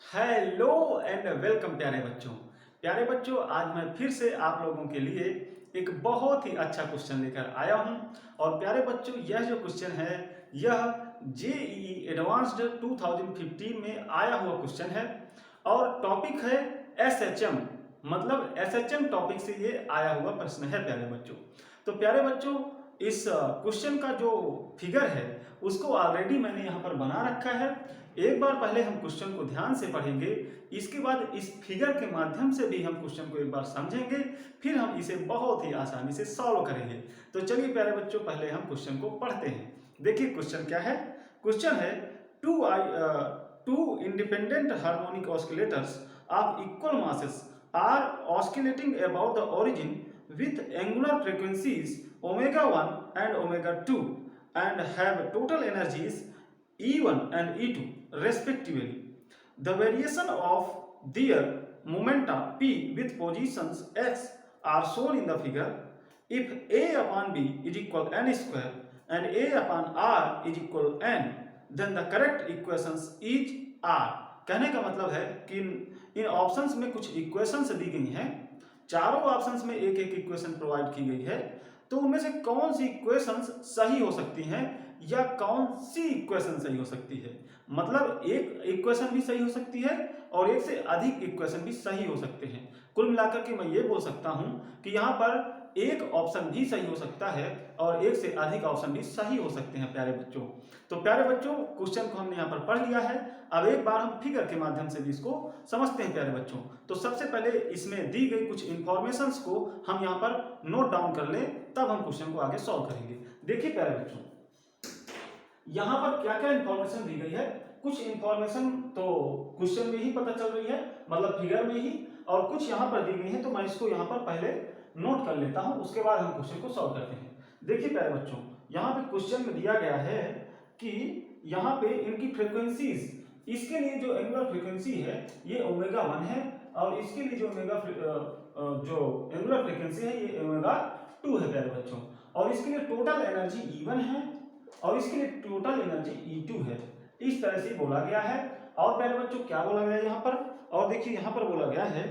Hello and welcome प्यारे बच्चों आज मैं फिर से आप लोगों के लिए एक बहुत ही अच्छा क्वेश्चन लेकर आया हूं। और प्यारे बच्चों यह जो क्वेश्चन है यह जेईई एडवांस्ड 2015 में आया हुआ क्वेश्चन है और टॉपिक है एसएचएम। मतलब एसएचएम टॉपिक से ये आया हुआ प्रश्न है प्यारे बच्चों। तो प्यारे बच्चों इस क्वेश्चन का जो फिगर है उसको ऑलरेडी मैंने यहाँ पर बना रखा है। एक बार पहले हम क्वेश्चन को ध्यान से पढ़ेंगे, इसके बाद इस फिगर के माध्यम से भी हम क्वेश्चन को एक बार समझेंगे, फिर हम इसे बहुत ही आसानी से सॉल्व करेंगे। तो चलिए प्यारे बच्चों पहले हम क्वेश्चन को पढ़ते हैं। देखिए क्वेश्चन क्या है। क्वेश्चन है two independent harmonic oscillators of equal masses are oscillating about the origin with angular frequencies omega 1 and omega 2 and have total energies E1 and E2 respectively. The variation of their momenta P with positions x are shown in the figure. If A upon B is equal n square and A upon R is equal n, then the correct equations is R. कहने का मतलब है कि इन options में कुछ equations दी गई हैं, चारों ऑप्शंस में एक एक इक्वेशन प्रोवाइड की गई है। तो उनमें से कौन सी इक्वेशंस सही हो सकती हैं या कौन सी इक्वेशन सही हो सकती है। मतलब एक इक्वेशन भी सही हो सकती है और एक से अधिक इक्वेशन भी सही हो सकते हैं। कुल मिलाकर के मैं ये बोल सकता हूं कि यहाँ पर एक ऑप्शन भी सही हो सकता है और एक से अधिक ऑप्शन भी सही हो सकते हैं प्यारे बच्चों। तो प्यारे बच्चों क्वेश्चन को हमने यहाँ पर पढ़ लिया है। अब एक बार हम फिगर के माध्यम से भी इसको समझते हैं प्यारे बच्चों। तो सबसे पहले इसमें दी गई कुछ इंफॉर्मेशंस को हम यहाँ पर नोट डाउन कर लें, तब हम क्वेश्चन को आगे सॉल्व करेंगे। देखिए प्यारे बच्चों यहाँ पर क्या क्या इंफॉर्मेशन दी गई है। कुछ इंफॉर्मेशन तो क्वेश्चन में ही पता चल रही है, मतलब फिगर में ही, और कुछ यहाँ पर दी गई है। तो मैं इसको यहाँ पर पहले नोट कर लेता हूं, उसके बाद हम क्वेश्चन को सॉल्व करते हैं। देखिए प्यारे बच्चों यहाँ पे क्वेश्चन में दिया गया है कि यहाँ पे इनकी फ्रीक्वेंसीज, इसके लिए जो एंगुलर फ्रीक्वेंसी है ये ओमेगा 1 है और इसके लिए जो एंगुलर फ्रीक्वेंसी है ये ओमेगा 2 है प्यारे बच्चों। और इसके लिए टोटल एनर्जी E1 है और इसके लिए टोटल एनर्जी E2 है। इस तरह से बोला गया है। और प्यारे बच्चों क्या बोला गया है यहाँ पर, और देखिए यहाँ पर बोला गया है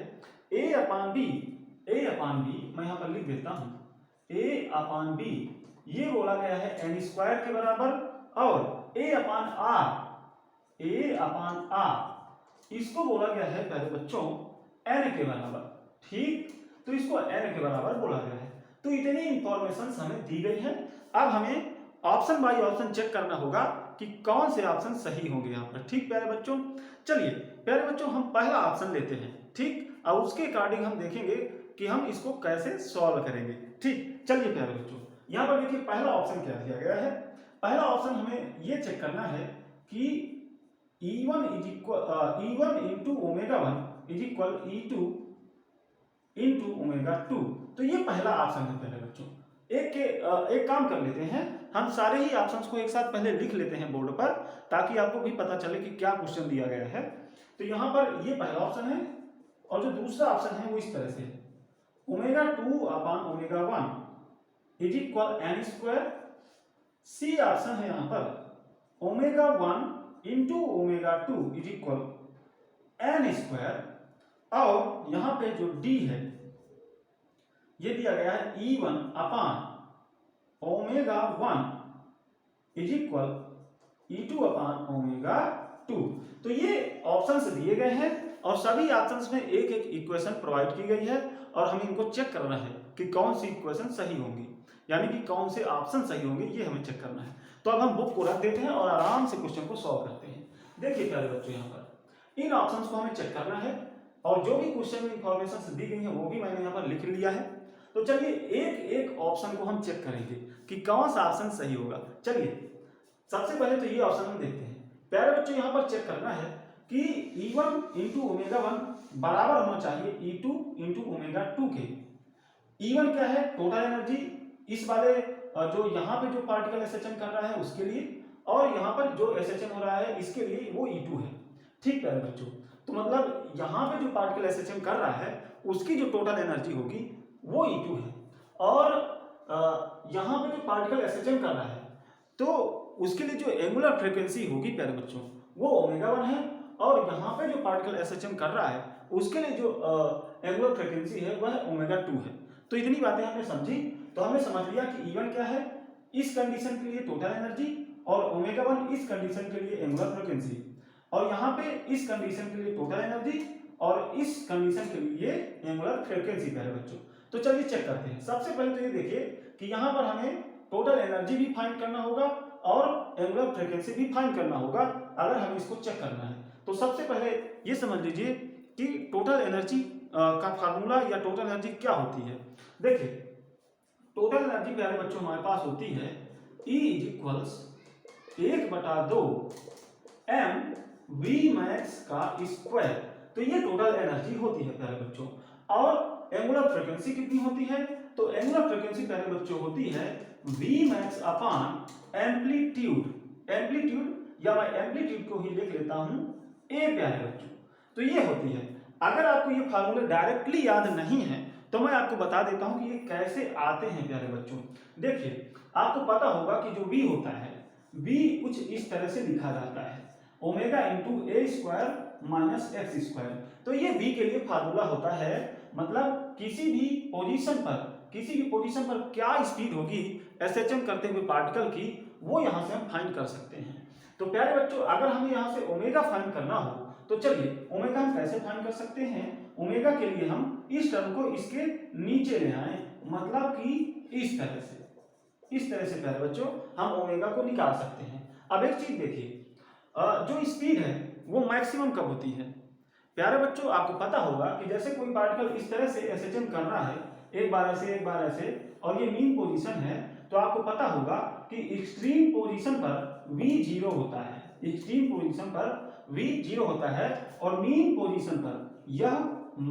A अपॉन बी मैं यहाँ पर लिख देता हूं A अपॉन बी, ये बोला गया है n स्क्वायर के बराबर, और A अपॉन आर इसको बोला गया है पहले बच्चों n के बराबर। ठीक, तो इसको n के बराबर बोला गया है। तो इतनी इंफॉर्मेशन हमें दी गई है। अब हमें ऑप्शन बाय ऑप्शन चेक करना होगा कि कौन से ऑप्शन सही होंगे यहाँ पर। ठीक प्यारे बच्चों, चलिए प्यारे बच्चों हम पहला ऑप्शन लेते हैं। ठीक, और उसके अकॉर्डिंग हम देखेंगे कि हम इसको कैसे सॉल्व करेंगे। ठीक, चलिए प्यारे बच्चों यहाँ पर देखिए पहला ऑप्शन क्या दिया गया है। पहला ऑप्शन हमें ये चेक करना है कि E1 into omega 1 is equal E2 into omega 2। तो ये पहला ऑप्शन है प्यारे बच्चों। एक काम कर लेते हैं, हम सारे ही ऑप्शंस को एक साथ पहले लिख लेते हैं बोर्ड पर, ताकि आपको भी पता चले कि क्या क्वेश्चन दिया गया है। तो यहाँ पर ये पहला ऑप्शन है और जो दूसरा ऑप्शन है वो इस तरह से है, omega 2 upon omega 1 is equal n square. C option है यहाँ पर omega 1 into omega 2 is equal n square. और यहाँ पे जो d है ये दिया गया है E1 upon omega 1 is equal E2 upon omega 2। तो ये ऑप्शंस दिए गए हैं और सभी ऑप्शंस में एक एक इक्वेशन प्रोवाइड की गई है और हमें इनको चेक करना है कि कौन सी इक्वेशन सही होंगी, यानी कि कौन से ऑप्शन सही होंगे, ये हमें चेक करना है। तो अब हम बुक को रख देते हैं और आराम से क्वेश्चन को सॉल्व करते हैं। देखिए प्यारे बच्चों यहाँ पर इन ऑप्शंस को हमें चेक करना है और जो भी क्वेश्चन में इंफॉर्मेशन दी गई है वो भी मैंने यहाँ पर लिख लिया है। तो चलिए एक एक ऑप्शन को हम चेक करेंगे कि कौन सा ऑप्शन सही होगा। चलिए सबसे पहले तो ये ऑप्शन हम देखते हैं। प्यारे बच्चों यहाँ पर चेक करना है कि E1 इंटू ओमेगा 1 बराबर होना चाहिए E2 इंटू ओमेगा 2 के। E1 क्या है, टोटल एनर्जी इस वाले जो यहाँ पे जो पार्टिकल एसएचएम कर रहा है उसके लिए, और यहाँ पर जो एसएचएम हो रहा है इसके लिए वो E2 है। ठीक प्यारे बच्चों, तो मतलब यहाँ पे जो पार्टिकल एसएचएम कर रहा है उसकी जो टोटल एनर्जी होगी वो E2 है, और यहाँ पे जो पार्टिकल एसएचएम कर रहा है तो उसके लिए जो एंगुलर फ्रीक्वेंसी होगी प्यारे बच्चों वो ओमेगा 1 है, और यहाँ पे जो पार्टिकल एसएचएम कर रहा है उसके लिए जो एंगुलर फ्रीक्वेंसी है वह ओमेगा 2 है। तो इतनी बातें हमने समझी। तो हमने समझ लिया कि E1 क्या है इस कंडीशन के लिए टोटल एनर्जी, और ओमेगा 1 इस कंडीशन के लिए एंगुलर फ्रीक्वेंसी, और यहाँ पे इस कंडीशन के लिए टोटल एनर्जी और इस कंडीशन के लिए एंगुलर फ्रीक्वेंसी प्यारे बच्चों। तो चलिए चेक करते हैं। सबसे पहले तो ये देखिए कि यहाँ पर हमें टोटल एनर्जी भी फाइंड करना होगा और एंगुलर फ्रीक्वेंसी भी फाइंड करना होगा अगर हमें इसको चेक करना है। तो सबसे पहले ये समझ लीजिए कि टोटल एनर्जी का फार्मूला या टोटल एनर्जी क्या होती है। देखिए टोटल एनर्जी प्यारे बच्चों हमारे पास होती है E = 1/2 mVmax का स्क्वायर। तो ये टोटल एनर्जी होती है प्यारे बच्चों। और एंगुलर फ्रीक्वेंसी कितनी होती है? तो एंगुलर फ्रीक्वेंसी प्यारे बच्चों होती है Vmax अपॉन एम्पलीट्यूड। एम्पलीट्यूड या मैं एम्पलीट्यूड को ही लिख लेता हूं A प्यारे बच्चों। तो ये होती है। अगर आपको ये फार्मूले डायरेक्टली याद नहीं है तो मैं आपको बता देता हूं कि ये कैसे आते हैं प्यारे बच्चों। देखिए आपको पता होगा कि जो V होता है V कुछ इस तरह से लिखा जाता है ओमेगा इंटू ए स्क्वायर माइनस एक्स स्क्वायर। तो ये V के लिए फार्मूला होता है, मतलब किसी भी पोजीशन पर क्या स्पीड होगी एसएचएम करते हुए पार्टिकल की, वो यहां से हम फाइंड कर सकते हैं। तो प्यारे बच्चों अगर हमें यहां से ओमेगा फाइंड करना हो तो चलिए ओमेगा हम कैसे फाइंड कर सकते हैं। ओमेगा के लिए हम इस टर्म को इसके नीचे ले आए, मतलब कि इस तरह से प्यारे बच्चों हम ओमेगा को निकाल सकते हैं। अब एक चीज देखिए, जो स्पीड है वो मैक्सिमम कब होती है। प्यारे बच्चों आपको पता होगा कि जैसे कोई पार्टिकल इस तरह से एसएचएम कर रहा है, एक बार ऐसे और ये मीन पोजीशन है, तो आपको पता होगा कि एक्सट्रीम पोजीशन पर v 0 होता है। एक्सट्रीम पोजीशन पर v 0 होता है और मीन पोजीशन पर यह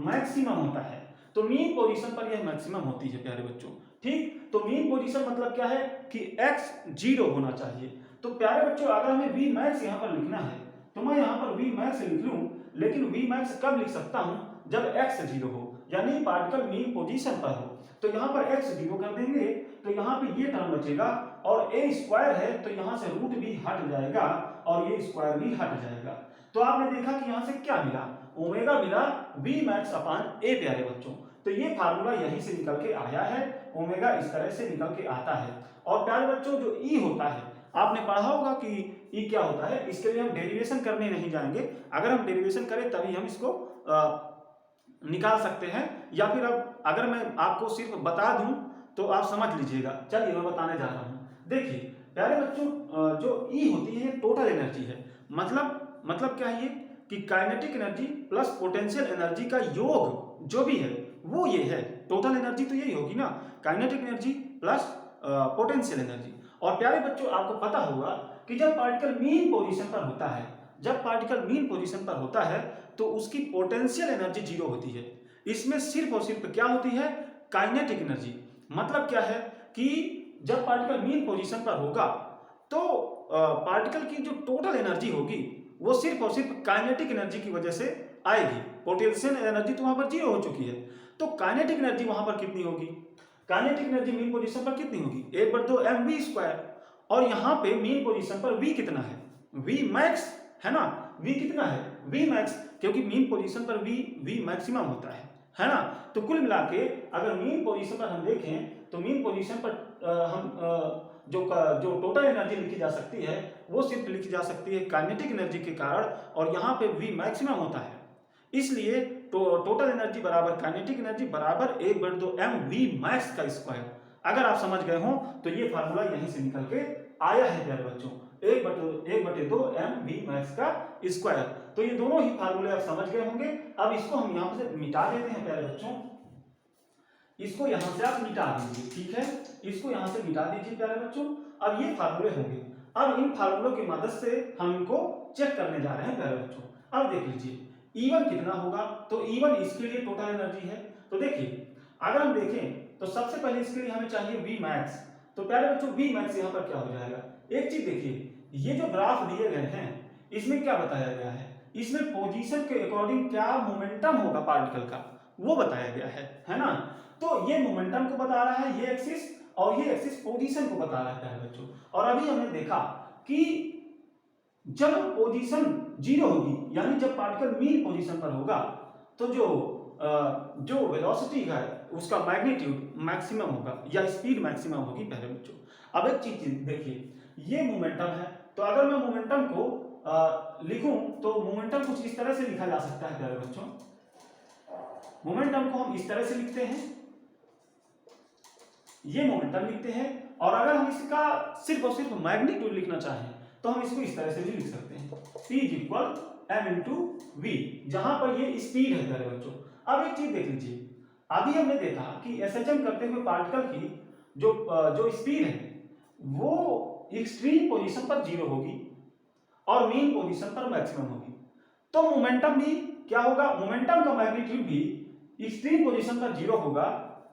मैक्सिमम होता है। तो मीन पोजीशन पर यह मैक्सिमम होती है प्यारे बच्चों। ठीक, तो मीन पोजीशन मतलब क्या है कि x 0 होना चाहिए। तो प्यारे बच्चों अगर हमें v max यहाँ पर लिखना है तो मैं यहाँ पर v max लिख लूं, लेकिन v max कब लिख सकता हूं जब x 0 हो, यानी पार्टिकल मीन पोजीशन पर हो। तो यहाँ पर x 0 कर देंगे तो यहाँ पे ये टर्म बचेगा, और a स्क्वायर है तो यहाँ से रूट भी हट जाएगा और ये स्क्वायर भी हट जाएगा। तो आपने देखा कि यहाँ से क्या मिला, ओमेगा मिला v max अपॉन a प्यारे बच्चों। तो ये फार्मूला यहीं से निकल के आया है, ओमेगा इस तरह से निकल के आता है। और प्यारे बच्चों जो E होता है आपने पढ़ा होगा कि E क्या होता है, इसके लिए हम डेरिवेशन करने नहीं जाएंगे। अगर हम डेरिवेशन करें तभी हम इसको निकाल सकते हैं, या फिर अब अगर मैं आपको सिर्फ बता दूं तो आप समझ लीजिएगा। चलिए मैं बताने जा रहा हूं। देखिए प्यारे बच्चों जो E होती है टोटल एनर्जी है, मतलब क्या है ये कि kinetic energy plus potential energy का योग जो भी है वो ये है। टोटल एनर्जी तो यही होगी ना, kinetic energy plus potential energy. और प्यारे बच्चों आपको पता होगा कि जब पार्टिकल मीन पोजीशन पर होता है तो उसकी पोटेंशियल एनर्जी 0 होती है। इसमें सिर्फ और सिर्फ क्या होती है, काइनेटिक एनर्जी। मतलब क्या है कि जब पार्टिकल मीन पोजीशन पर होगा तो पार्टिकल की जो टोटल एनर्जी होगी वो सिर्फ और सिर्फ काइनेटिक एनर्जी की वजह से आएगी। पोटेंशियल एनर्जी तो वहां पर 0 हो चुकी है, तो काइनेटिक एनर्जी वहां पर कितनी होगी, काइनेटिक एनर्जी मीन पोजीशन पर कितनी होगी 1/2 mv स्क्वायर। और यहाँ पे मीन पोजीशन पर v कितना है, v max है ना, v कितना है v max, क्योंकि मीन पोजीशन पर v मैक्सिमम होता है ना। तो कुल मिला के अगर मीन पोजीशन पर हम देखें तो मीन पोजीशन पर हम जो टोटल एनर्जी लिखी जा सकती है वो सिर्फ लिखी जा सकती है काइनेटिक एनर्जी के कारण, और यहाँ पे v मैक्सिमम होता है, इसलिए टोटल एनर्जी बराबर काइनेटिक एनर्जी बराबर 1/2 mv max का स्क्वायर। अगर आप समझ गए हो तो ये फार्मूला यहीं से निकल के आया है प्यारे बच्चों, 1/2 mv max का स्क्वायर। तो ये दोनों ही फार्मूले आप समझ गए होंगे। अब इसको हम यहाँ से मिटा देते हैं प्यारे बच्चों, इसको यहाँ से आप मिटा दीजिए। ठीक है, इसको यहाँ से मिटा दीजिए प्यारे बच्चों। अब ये फार्मूले होंगे, अब इन फार्मूलों की मदद से हम इनको चेक करने जा रहे हैं प्यारे बच्चों। अब देख लीजिए E1 कितना होगा, तो E1 इसके लिए टोटल एनर्जी है। तो देखिए अगर हम देखें तो सबसे पहले इसके लिए हमें चाहिए V max। तो प्यारे बच्चों V max यहाँ पर क्या हो जाएगा, एक चीज देखिए, ये जो ग्राफ दिए गए हैं इसमें क्या बताया गया है, इसमें पोजीशन के अकॉर्डिंग क्या मोमेंटम होगा पार्टिकल का वो बताया गया है ना। तो ये मोमेंटम को बता रहा है ये एक्सिस, और ये एक्सिस पोजीशन को बता रहा है बच्चों। और अभी हमने देखा कि जब पोजीशन जीरो होगी, यानी जब पार्टिकल मीन पोजीशन पर होगा तो जो वेलोसिटी है उसका मैग्नीट्यूड मैक्सिमम होगा या स्पीड मैक्सिमम होगी प्यारे बच्चों। अब एक चीज देखिए, ये मोमेंटम है, तो अगर मैं मोमेंटम को लिखूं तो मोमेंटम कुछ इस तरह से लिखा जा सकता है प्यारे बच्चों। मोमेंटम को हम इस तरह से लिखते हैं, ये मोमेंटम लिखते हैं, और अगर हम इसका सिर्फ और सिर्फ मैग्नीट्यूड लिखना चाहें तो हम इसको इस तरह से भी लिख सकते हैं, P equal m into v, जहां पर ये स्पीड है प्यारे बच्चों। अब एक चीज देख लीजिए, अभी हमने देखा कि एसएचएम करते हुए पार्टिकल की जो स्पीड है वो एक्सट्रीम पोजीशन पर जीरो होगी और मीन पोजीशन पर मैक्सिमम होगी। तो मोमेंटम भी क्या होगा, मोमेंटम का मैग्नीट्यूड भी एक्सट्रीम पोजीशन पर जीरो होगा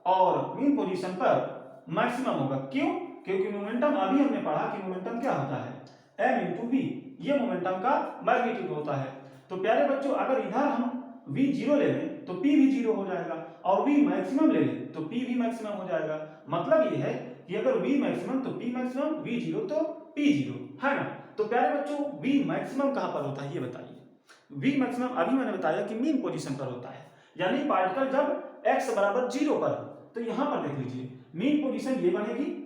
और मीन पोजीशन पर मैक्सिमम होगा। क्यों? क्योंकि मोमेंटम अभी हमने पढ़ा कि मोमेंटम क्या होता है, m इंटू वी, ये मोमेंटम का मैग्नीट्यूड होता है। तो प्यारे बच्चों अगर इधर हम v जीरो ले लें तो p भी जीरो हो जाएगा, और v मैक्सिमम ले लें तो p भी मैक्सिमम हो जाएगा। मतलब ये है कि अगर v मैक्सिमम तो p मैक्सिमम, v जीरो तो p जीरो, है ना। तो प्यारे बच्चों v मैक्सिमम कहां पर होता है ये बताइए। v मैक्सिमम अभी मैंने बताया कि मीन पोजीशन पर होता है, यानी पार्टिकल जब x बराबर जीरो पर, तो यहां पर देख लीजिए मीन पोजीशन ये बनेगी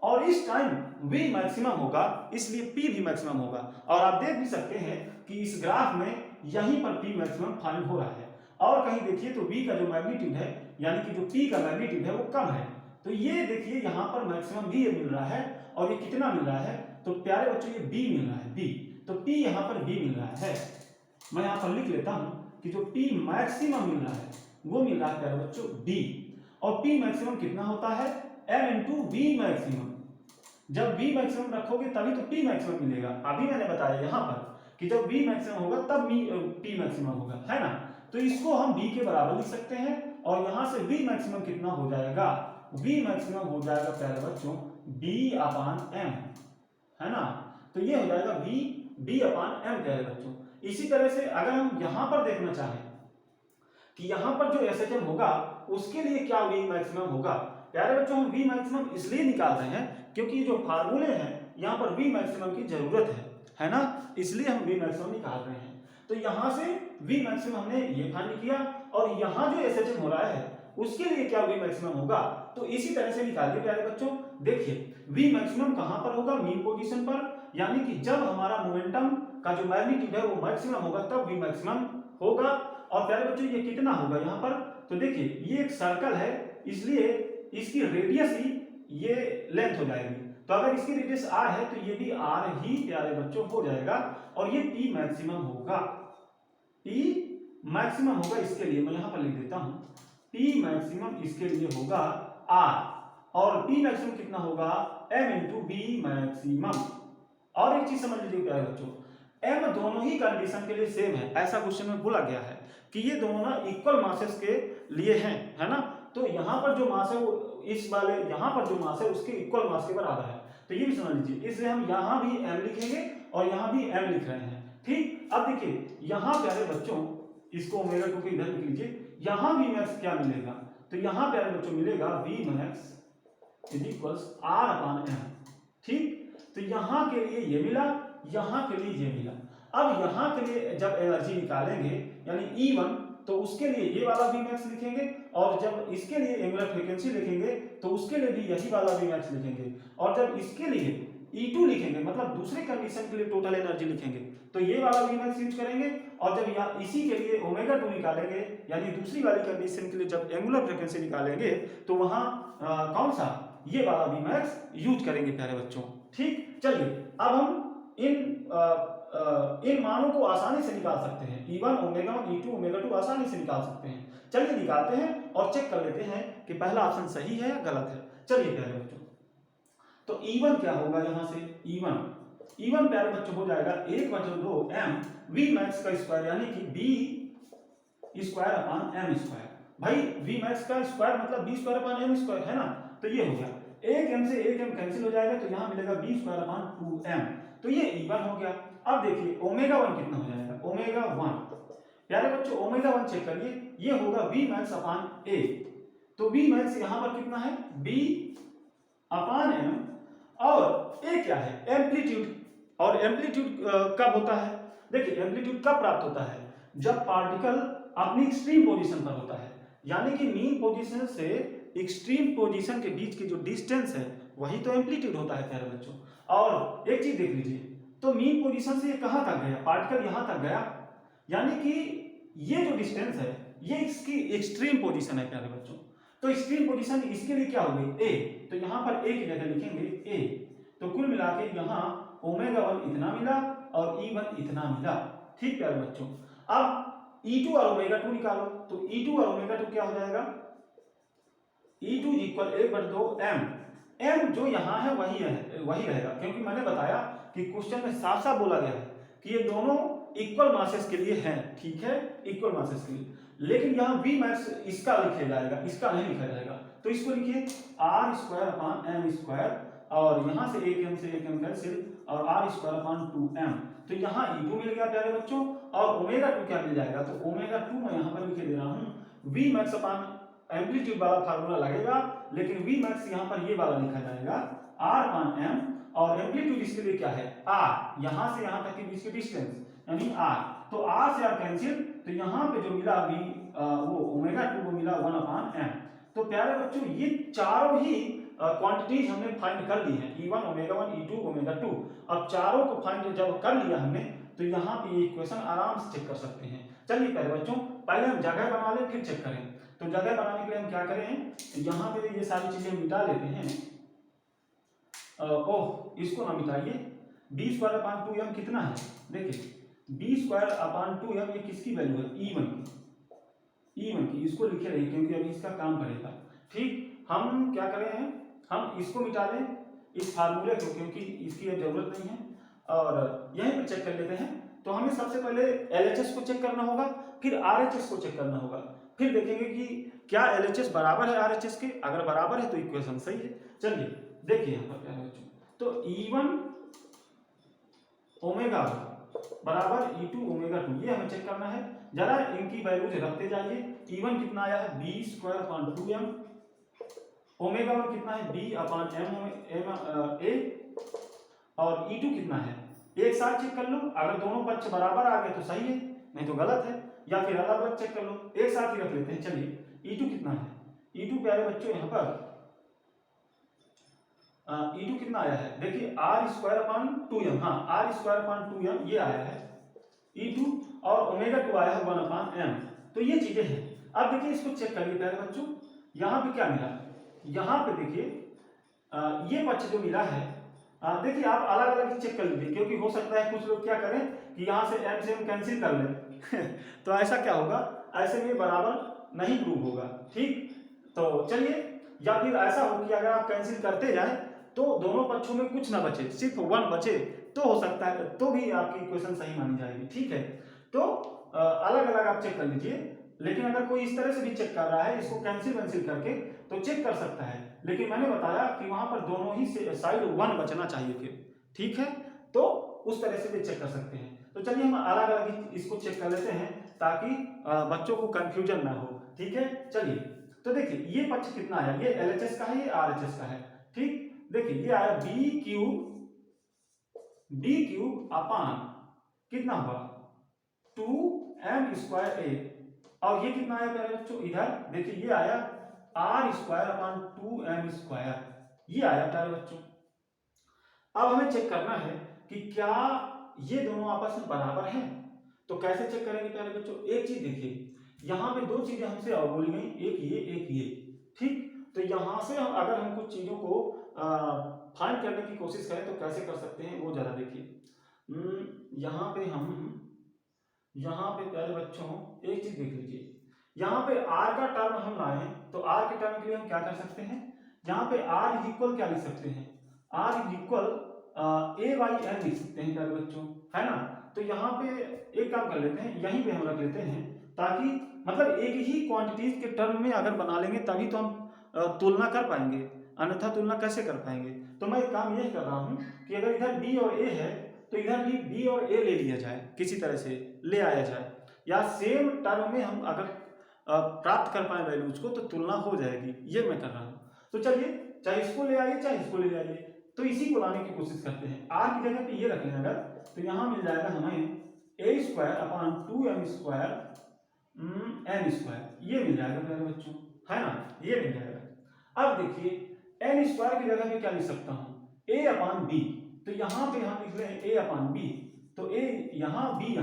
और इस टाइम v मैक्सिमम होगा, इसलिए p भी मैक्सिमम होगा। और आप देख भी सकते हैं कि इस ग्राफ में यहीं पर p मैक्सिमम फाइंड हो रहा है, और कहीं देखिए तो v का जो मैग्नीट्यूड है यानी कि जो p का मैग्नीट्यूड है वो कम है। तो ये देखिए यहाँ पर मैक्सिमम भी ये मिल रहा है, और ये कितना मिल रहा है, तो प्यारे बच्चों ये b मिल रहा है, b, तो p यहाँ पर b मिल रहा है। मैं यहाँ पर लिख लेता हूँ कि जो p मैक्सिमम मिल रहा है वो मिल रहा है प्यारे बच्चों b, और p मैक्सिमम कितना होता है, m इंटू वी मैक्सिमम। जब v मैक्सिमम रखोगे तभी तो p मैक्सिमम मिलेगा। अभी मैंने बताया यहाँ पर कि जब v मैक्सिमम होगा तब p मैक्सिमम होगा, है ना। तो इसको हम v के बराबर लिख सकते हैं, और यहाँ से v मैक्सिमम कितना हो जाएगा, v मैक्सिमम हो जाएगा प्यारे बच्चों b अपान m, है ना। तो ये हो जाएगा b अपान m प्यारे बच्चों। इसी तरह से अगर हम यहाँ पर देखना चाहें कि यहाँ पर जो एसएचएम होगा उसके लिए क्या v मैक्सिमम होगा, प्यारे बच्चों हम v मैक्सिमम इसलिए निकाल रहे हैं क्योंकि जो फार्मूले हैं यहाँ पर v मैक्सिमम की जरूरत है ना, इसलिए हम v मैक्सिमम निकाल रहे हैं। तो यहाँ से v मैक्सिमम हमने ये फाइंड किया, और यहाँ जो एसएचएम हो रहा है उसके लिए क्या v मैक्सिमम होगा, तो इसी तरह से निकालिए प्यारे बच्चों। देखिए v मैक्सिमम कहाँ पर होगा, मीन पोजीशन पर, यानी कि जब हमारा मोमेंटम का जो मैग्नीट्यूड है वो मैक्सिमम होगा तब v मैक्सिमम होगा। और प्यारे बच्चों ये कितना होगा यहाँ पर, तो देखिए ये एक सर्कल है, इसलिए इसकी रेडियस ही ये लेंथ हो जाएगी। तो अगर इसकी रेडियस r है तो ये भी r ही प्यारे बच्चों हो जाएगा, और ये p मैक्सिमम होगा, p मैक्सिमम होगा। इसके लिए मैं यहाँ पर लिख देता हूँ, p मैक्सिमम इसके लिए होगा r, और p मैक्सिमम कितना होगा, m इंटू v मैक्सिमम। और एक चीज समझ लीजिए प्यारे बच्चों, m दोनों ही कंडीशन के लिए सेम है, ऐसा क्वेश्चन में बोला गया है कि ये दोनों ना इक्वल मासेस के लिए हैं, है ना। तो यहाँ पर जो मास है वो इस वाले यहाँ पर जो मास है उसके इक्वल मास के बराबर है, तो ये भी समझ लीजिए। इसलिए हम यहाँ भी m लिखेंगे और यहाँ भी m लिख रहे हैं, ठीक। अब देखिए यहाँ प्यारे बच्चों इसको ओमेगा 2 के इधर लिख लीजिए, यहाँ v मैक्स क्या मिलेगा, तो यहाँ प्यारे बच्चों मिलेगा v max is equals r upon m, ठीक। तो यहाँ के लिए ये मिला, यहाँ के लिए ये मिला। अब यहाँ के लिए जब एनर्जी निकालेंगे यानी E1, तो उसके लिए ये वाला v मैक्स लिखेंगे, और जब इसके लिए एंगुलर फ्रीक्वेंसी लिखेंगे तो उसके लिए भी यही वाला v मैक्स लिखेंगे, और जब इसके लिए E2 लिखेंगे मतलब दूसरे कंडीशन के लिए टोटल एनर्जी लिखेंगे तो ये वाला v मैक्स यूज करेंगे। और जब यहाँ इसी के लिए ओमेगा 2 निकालेंगे यानी दूसरी वाली कंडीशन के लिए जब एंगुलर फ्रीक्वेंसी निकालेंगे तो वहाँ कौन सा, ये वाला v मैक्स यूज करेंगे प्यारे बच्चों, ठीक। चलिए अब हम इन मानों को आसानी से निकाल सकते हैं, E1 ओमेगा 1 E2 ओमेगा 2 आसानी से निकाल सकते हैं। चलिए निकालते हैं और चेक कर लेते हैं कि पहला ऑप्शन सही है या गलत है। चलिए प्यारे बच्चों, तो E1 क्या होगा, यहाँ से E1 प्यारे बच्चों हो जाएगा 1/2 m v मैक्स का स्क्वायर, यानी कि b square upon m square. भाई v मैक्स का स्क्वायर मतलब b square upon m square, है ना। तो ये हो गया, एक m से एक m कैंसिल हो जाएगा, तो यहाँ मिलेगा b स्क्वायर अपान 2m, तो ये E1 हो गया। अब देखिए ओमेगा 1 कितना हो जाएगा, ओमेगा 1 प्यारे बच्चों ओमेगा 1 चेक करिए, ये होगा v मैक्स अपान a, तो v मैक्स यहाँ पर कितना है, b अपान m, और a क्या है, एम्पलीट्यूड। और एम्पलीट्यूड कब होता है, देखिए एम्पलीट्यूड कब प्राप्त होता है, जब पार्टिकल अपनी एक्सट्रीम पोजीशन पर होता है, यानी कि मीन पोजीशन से एक्सट्रीम पोजीशन के बीच की जो डिस्टेंस है वही तो एम्पलीट्यूड होता है प्यारे बच्चों। और एक चीज देख लीजिए, तो मीन पोजीशन से ये कहां तक गया, पार्टिकल यहां तक गया, यानी कि ये जो डिस्टेंस है ये इसकी एक्सट्रीम पोजीशन है प्यारे बच्चों। तो एक्सट्रीम पोजीशन इसके लिए क्या होगी, ए, तो यहां पर ए की जगह लिखेंगे ए। तो कुल मिला के यहाँ ω1 इतना मिला और E1 इतना मिला। ठीक प्यारे बच्चों, अब E2 और ω2 निकालो, तो E2 और ω2 क्या हो जाएगा, E2 इक्वल 1/2m। m जो यहाँ है वही रहेगा, क्योंकि मैंने बताया कि क्वेश्चन में साफ साफ बोला गया है कि ये दोनों इक्वल मासेस के लिए हैं, ठीक है, इक्वल मासेस के लिए। लेकिन यहाँ V मैक्स इसका लिखा जाएगा, इसका नहीं लिखा जाएगा, तो इसको लिखिए r² और यहाँ से एक m कैंसिल और r²/2m। तो यहाँ E2 मिल गया प्यारे बच्चों, और ω2 क्या मिल जाएगा, तो ω2 मैं यहाँ पर लिखे दे रहा हूँ V मैक्स अपान एम्पलीट्यूड वाला फार्मूला लगेगा, लेकिन V मैक्स यहाँ पर ये वाला लिखा जाएगा r/m, और एम्पलीट्यूड इसके लिए क्या है r, यहाँ से यहाँ तक के बीच की डिस्टेंस यानी r, तो r से r कैंसिल, तो यहाँ पे जो मिला V वो ω2 को मिला 1/m। तो प्यारे बच्चों ये चारों ही क्वांटिटीज हमने फाइंड कर ली है, E1 ω1 E2 ω2। अब चारों को फाइंड जब कर लिया हमने, तो यहाँ पे ये इक्वेशन आराम से चेक कर सकते हैं। चलिए प्यारे बच्चों, पहले हम जगह बना लें फिर चेक करें। तो जगह बनाने के लिए हम क्या करें, यहाँ पे ये सारी चीजें मिटा लेते हैं। इसको ना मिटाइए, b²/2m कितना है, देखिए b²/2m ये किसकी वैल्यू है, E1 की, इसको लिखे रहिए क्योंकि अभी इसका काम करेगा। ठीक, हम क्या करें, हम इसको मिटा लें इस फार्मूले को, क्योंकि इसकी अब जरूरत नहीं है, और यहीं पर चेक कर लेते हैं। तो हमें सबसे पहले LHS को चेक करना होगा, फिर RHS को चेक करना होगा, फिर देखेंगे कि क्या LHS बराबर है RHS के, अगर बराबर है तो इक्वेशन सही है। चलिए देखिए यहाँ पर प्यारे बच्चों, तो E1 ओमेगा बराबर E2 ω2 ये हमें चेक करना है। जरा इनकी वैल्यूज रखते जाइए। E1 कितना आया है b²/2m, ω1 कितना है b/m और E2 कितना है, एक साथ चेक कर लो, अगर दोनों पक्ष बराबर आ गए तो सही है, नहीं तो गलत है, या फिर अलग अलग चेक कर लो, एक साथ ही रख लेते हैं। चलिए E2 कितना है, E2 प्यारे बच्चों यहाँ पर E2 कितना आया है, देखिए r²/2m, हाँ r²/2m ये आया है E2, और ω2 आया है 1/m। तो ये चीजें हैं। अब देखिए इसको चेक करिए प्यारे बच्चों, यहाँ पे क्या मिला, यहाँ पे देखिए ये पक्ष जो मिला है, देखिए आप अलग अलग चेक कर लीजिए, क्योंकि हो सकता है कुछ लोग क्या करें कि यहाँ से m से m कैंसिल कर लें तो ऐसा क्या होगा, ऐसे में बराबर नहीं प्रूव होगा। ठीक, तो चलिए, या फिर ऐसा हो कि अगर आप कैंसिल करते जाएं तो दोनों पक्षों में कुछ ना बचे, सिर्फ 1 बचे, तो हो सकता है तो भी आपकी इक्वेशन सही मानी जाएगी। ठीक है, तो अलग अलग आप चेक कर लीजिए, लेकिन अगर कोई इस तरह से भी चेक कर रहा है इसको कैंसिल करके, तो चेक कर सकता है, लेकिन मैंने बताया कि वहां पर दोनों ही साइड 1 बचना चाहिए फिर। ठीक है, तो उस तरह से भी चेक कर सकते हैं। तो चलिए हम अलग अलग इसको चेक कर लेते हैं ताकि बच्चों को कंफ्यूजन ना हो। ठीक है, चलिए, तो देखिए ये पक्ष कितना आया, ये LHS का है, ये RHS का है। ठीक, देखिए ये आया b³ अपान कितना हुआ 2m²a, और ये कितना आया प्यारे बच्चों, इधर देखिए ये आया r²/2m², ये आया प्यारे बच्चों। अब हमें चेक करना है कि क्या ये दोनों आपस में बराबर हैं। तो कैसे चेक करेंगे प्यारे बच्चों, एक चीज देखिए, यहाँ पे दो चीजें हमसे और बोली गई, एक ये। ठीक, तो यहाँ से अगर हम कुछ चीजों को फाइंड करने की कोशिश करें तो कैसे कर सकते हैं वो जरा देखिए। यहाँ पे प्यारे बच्चों एक चीज देख लीजिए, यहाँ पे r का टर्म हम लाए, तो r के टर्म के लिए हम क्या कर सकते हैं, यहाँ पे r इक्वल क्या लिख सकते हैं, r इक्वल a/n लिख सकते हैं प्यारे बच्चों, है ना। तो यहाँ पे एक काम कर लेते हैं, यहीं पे हम रख लेते हैं, ताकि मतलब एक ही क्वांटिटीज के टर्म में अगर बना लेंगे तभी तो हम तुलना कर पाएंगे, अन्यथा तुलना कैसे कर पाएंगे। तो मैं एक काम यही कर रहा हूँ कि अगर इधर b और a है तो इधर भी b और a ले लिया जाए, किसी तरह से ले आया जाए, या सेम टर्म में हम अगर प्राप्त कर पाए वैल्यूज को तो तुलना हो जाएगी, ये मैं कर रहा हूँ। तो चलिए, चाहे इसको ले आइए चाहे इसको ले आइए, तो इसी को लाने की कोशिश करते हैं। r की जगह पे ये रख लें अगर, तो यहाँ मिल जाएगा हमें a square upon 2m square n square, ये मिल जाएगा मेरे बच्चों, है ना, ये मिल जाएगा। अब देखिए एन स्क्वायर की जगह पे क्या लिख सकता हूँ, ए अपॉन बी, तो यहाँ पे हम लिख रहे हैं ए अपॉन बी, तो ए यहाँ बी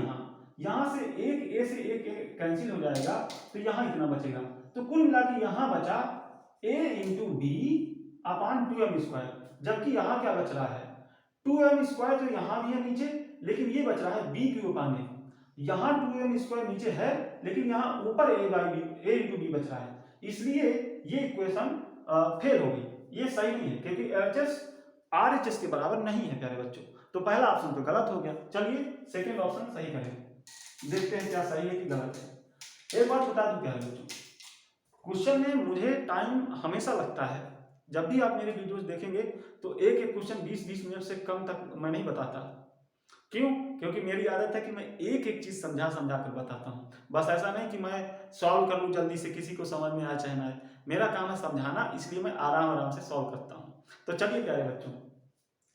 यहाँ से एक ए से एक कैंसिल हो जाएगा, तो यहाँ इतना बचेगा, तो कुल मिला के यहाँ बचा a into b upon 2m square, जबकि यहाँ क्या बच रहा है 2m स्क्वायर, तो यहाँ भी है नीचे, लेकिन ये बच रहा है बी क्यूब अपॉन ए, यहाँ 2m स्क्वायर नीचे है, लेकिन यहाँ ऊपर a by b, a into b बच रहा है, इसलिए ये इक्वेशन फेल हो गई, ये सही नहीं है, क्योंकि एलएचएस आरएचएस के बराबर नहीं है प्यारे बच्चों, तो पहला ऑप्शन तो गलत हो गया। चलिए सेकंड ऑप्शन सही करें, देखते हैं क्या सही है कि गलत है। एक बात बता दूं प्यारे बच्चों, क्वेश्चन में मुझे टाइम हमेशा लगता है, जब भी आप मेरे वीडियोस देखेंगे तो एक एक क्वेश्चन 20-20 मिनट से कम तक मैं नहीं बताता। क्यों? क्योंकि मेरी आदत है कि मैं एक एक चीज समझा समझा कर बताता हूँ, बस ऐसा नहीं कि मैं सॉल्व कर लूँ जल्दी से, किसी को समझ में आए चाहे ना आए, मेरा काम है समझाना, इसलिए मैं आराम आराम से सॉल्व करता हूँ। तो चलिए प्यारे बच्चों,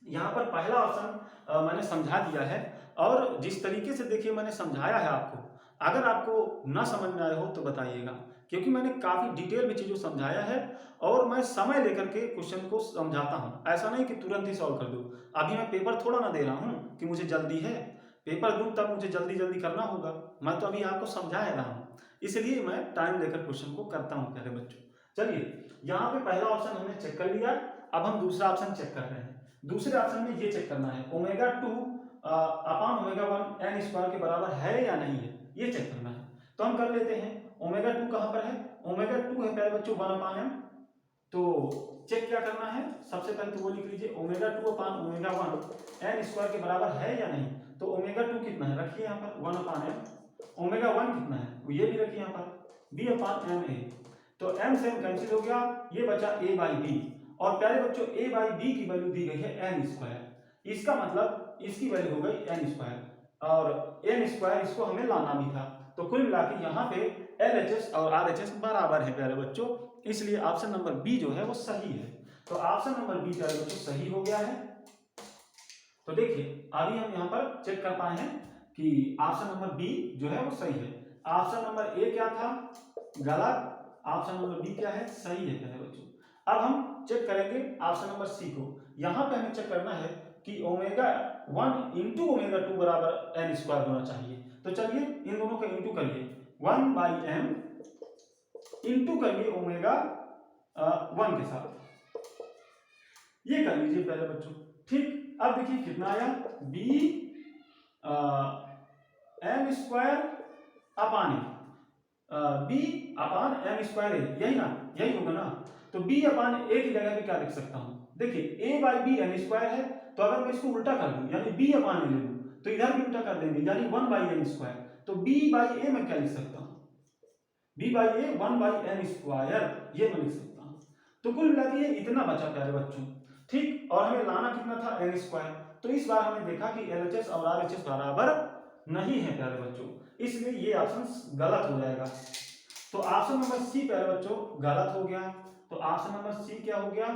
यहाँ पर पहला ऑप्शन मैंने समझा दिया है, और जिस तरीके से देखिए मैंने समझाया है आपको, अगर आपको ना समझ में आया हो तो बताइएगा, क्योंकि मैंने काफ़ी डिटेल में चीज़ों समझाया है, और मैं समय लेकर के क्वेश्चन को समझाता हूँ, ऐसा नहीं कि तुरंत ही सॉल्व कर दूँ। अभी मैं पेपर थोड़ा ना दे रहा हूँ कि मुझे जल्दी है, पेपर दूँ तब मुझे जल्दी जल्दी करना होगा, मैं तो अभी आपको समझा रहा हूँ, इसलिए मैं टाइम लेकर क्वेश्चन को करता हूँ प्यारे बच्चों। चलिए यहाँ पे पहला ऑप्शन हमने चेक कर लिया, अब हम दूसरा ऑप्शन चेक कर रहे हैं। दूसरे ऑप्शन में ये चेक करना है omega 2 upon omega 1 n square के बराबर है या नहीं है, ये चेक करना है। तो हम कर लेते हैं, ओमेगा 2 कहाँ पर है, ओमेगा 2 है प्यारे बच्चों 1 अपॉन m, तो चेक क्या करना है, सबसे पहले तो वो लिख लीजिए omega 2 upon omega 1 n square के बराबर है या नहीं। तो ओमेगा 2 कितना है, रखिए यहाँ पर 1 अपॉन m, ओमेगा 1 कितना है वो ये भी रखिए यहाँ पर b अपॉन m a, तो m से m कैंसिल हो गया, ये बचा a बाई बी, और प्यारे बच्चों a बाई बी की वैल्यू दी गई है एन स्क्वायर, इसका मतलब इसकी वैल्यू हो गई एन स्क्वायर, और एन स्क्वायर इसको हमें लाना भी था, तो कुल मिला के यहाँ पे एलएचएस और आरएचएस बराबर है प्यारे बच्चों, इसलिए ऑप्शन नंबर बी जो है वो सही है। तो ऑप्शन नंबर बी प्यारे बच्चों सही हो गया है। तो देखिए अभी हम यहाँ पर चेक कर पाए हैं कि ऑप्शन नंबर बी जो है वो सही है। ऑप्शन नंबर ए क्या था, गलत, ऑप्शन नंबर बी क्या है, सही है प्यारे बच्चों। अब हम चेक करेंगे ऑप्शन नंबर सी को, यहाँ पे हमें चेक करना है कि ओमेगा 1 इंटू ओमेगा 2 बराबर एन स्क्वायर होना चाहिए। तो चलिए इन दोनों का इंटू करिए, 1 बाई एम इंटू करिए ओमेगा 1 के साथ, ये कर लीजिए पहले बच्चों। ठीक, अब देखिए कितना आया, b m square upon b upon m square, यही ना, यही होगा ना। तो बी अपान ए की जगह पे क्या लिख सकता हूँ, देखिए a by b m square है, तो अगर मैं इसको उल्टा कर दूं यानी b अपान ए ले लूं तो इधर भी उल्टा कर देंगे, यानी 1 बाई एम स्क्वायर, तो b बाई ए मैं क्या लिख सकता हूँ, b by a 1 by m square, ये मैं लिख सकता हूँ। तो कुल मिला के ये इतना बचा प्यारे बच्चों, ठीक, और हमें लाना कितना था एन स्क्वायर, तो इस बार हमने देखा कि एलएचएस और आरएचएस बराबर नहीं है प्यारे बच्चों, इसलिए ये ऑप्शन गलत हो जाएगा। तो ऑप्शन नंबर सी प्यारे बच्चों गलत हो गया, तो ऑप्शन नंबर सी क्या हो गया,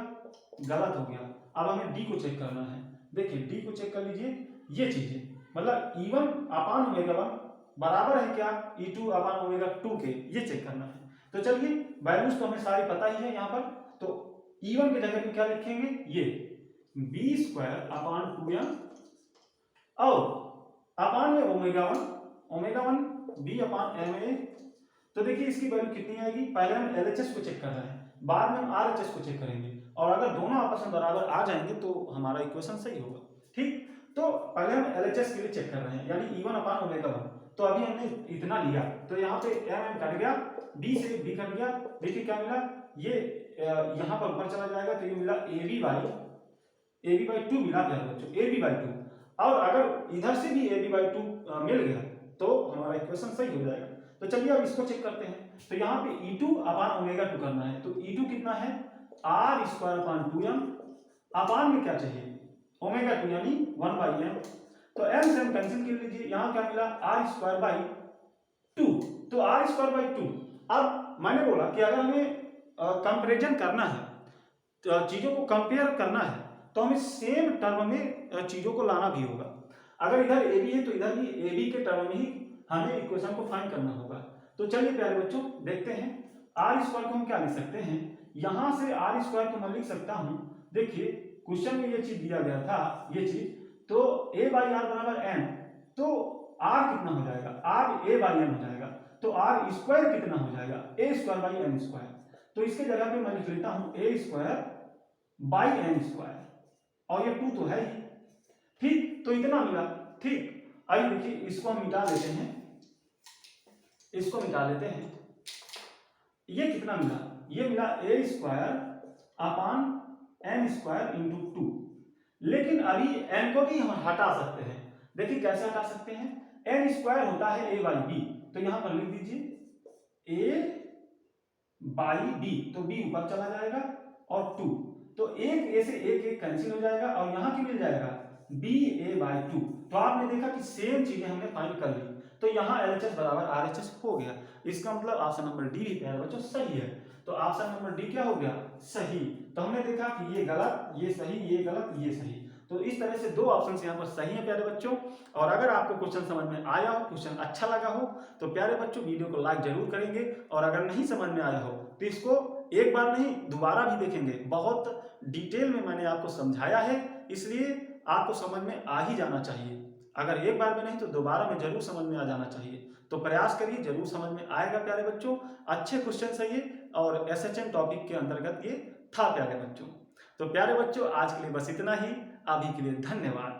गलत हो गया। अब हमें डी को चेक करना है, देखिए डी को चेक कर लीजिए, ये चीजें मतलब E1 अपान ओमेगा 1 बराबर है क्या E2 अपान ओमेगा 2 के, ये चेक करना है। तो चलिए वैल्यूज तो हमें सारी पता ही है यहाँ पर, तो E1 की जगह पे क्या लिखेंगे, ये बी स्क्वायर अपान 2m और अपान में omega 1 b upon m a. तो देखिए इसकी वैल्यू कितनी आएगी, पहले हम एलएचएस को चेक कर रहे हैं, बाद में हम आरएचएस को चेक करेंगे, और अगर दोनों आपस में बराबर आ जाएंगे तो हमारा इक्वेशन सही होगा। ठीक, तो पहले हम एलएचएस के लिए चेक कर रहे हैं, यानी E1 अपान ओमेगा 1, तो अभी हमने इतना लिया, तो यहाँ पे एम कट गया, बी से बी कट गया, देखिए क्या मिला, ये यहाँ पर ऊपर चला जाएगा, तो ये मिला ए बी बाई 2 मिला प्यारे बच्चों, ए बी बाई 2, और अगर इधर से भी ए बी बाई 2 मिल गया तो हमारा इक्वेशन सही हो जाएगा। तो चलिए अब इसको चेक करते हैं, तो यहाँ पे E2 अपान ओमेगा 2 करना है, तो E2 कितना है आर स्क्वायर अपान 2m, अपान में क्या चाहिए ओमेगा 2 यानी 1 बाई एम, तो m से m कैंसिल कर लीजिए, यहाँ क्या मिला आर स्क्वायर बाई 2, तो आर स्क्वायर बाई 2। अब मैंने बोला कि अगर हमें कंपेरिजन करना है, तो चीज़ों को कंपेयर करना है, तो हमें सेम टर्म में चीज़ों को लाना भी होगा। अगर इधर ए बी है तो इधर भी ए बी के टर्म में ही हमें इक्वेशन को फाइंड करना होगा। तो चलिए प्यारे बच्चों देखते हैं आर स्क्वायर को हम क्या लिख सकते हैं। यहां से आर स्क्वायर को मैं लिख सकता हूं, देखिए क्वेश्चन में ये चीज दिया गया था, ये चीज तो a बाई आर बराबर n, तो r कितना हो जाएगा, r a बाई n हो जाएगा, तो r स्क्वायर कितना हो जाएगा, a square by n square. तो इसके जगह पे मैं लिख लेता हूं a square by n square, और ये 2 तो है ही, ठीक, तो इतना मिला। ठीक, आइए देखिए इसको हम मिटा लेते हैं, इसको मिटा लेते हैं। ये कितना मिला, ये मिला a square upon n square into 2। लेकिन अभी n को भी हम हटा सकते हैं, देखिए कैसे हटा सकते हैं, n स्क्वायर होता है a बाई बी, तो यहां पर लिख दीजिए a बाई बी, तो b ऊपर चला जाएगा और 2, तो एक a से एक कैंसिल हो जाएगा और यहां की मिल जाएगा b a बाई 2। तो आपने देखा कि सेम चीजें हमने फाइंड कर ली, तो यहाँ LHS बराबर RHS हो गया। इसका मतलब ऑप्शन नंबर डी प्यारे बच्चों सही है। तो ऑप्शन नंबर डी क्या हो गया, सही। तो हमने देखा कि ये गलत, ये सही, ये गलत, ये सही। तो इस तरह से 2 ऑप्शन यहाँ पर सही है प्यारे बच्चों। और अगर आपको क्वेश्चन समझ में आया हो, क्वेश्चन अच्छा लगा हो, तो प्यारे बच्चों वीडियो को लाइक जरूर करेंगे। और अगर नहीं समझ में आया हो तो इसको एक बार नहीं दोबारा भी देखेंगे, बहुत डिटेल में मैंने आपको समझाया है, इसलिए आपको समझ में आ ही जाना चाहिए। अगर एक बार में नहीं तो दोबारा में जरूर समझ में आ जाना चाहिए। तो प्रयास करिए, जरूर समझ में आएगा प्यारे बच्चों। अच्छे क्वेश्चन है ये, और SHM टॉपिक के अंतर्गत ये था प्यारे बच्चों। तो प्यारे बच्चों आज के लिए बस इतना ही, अभी के लिए धन्यवाद।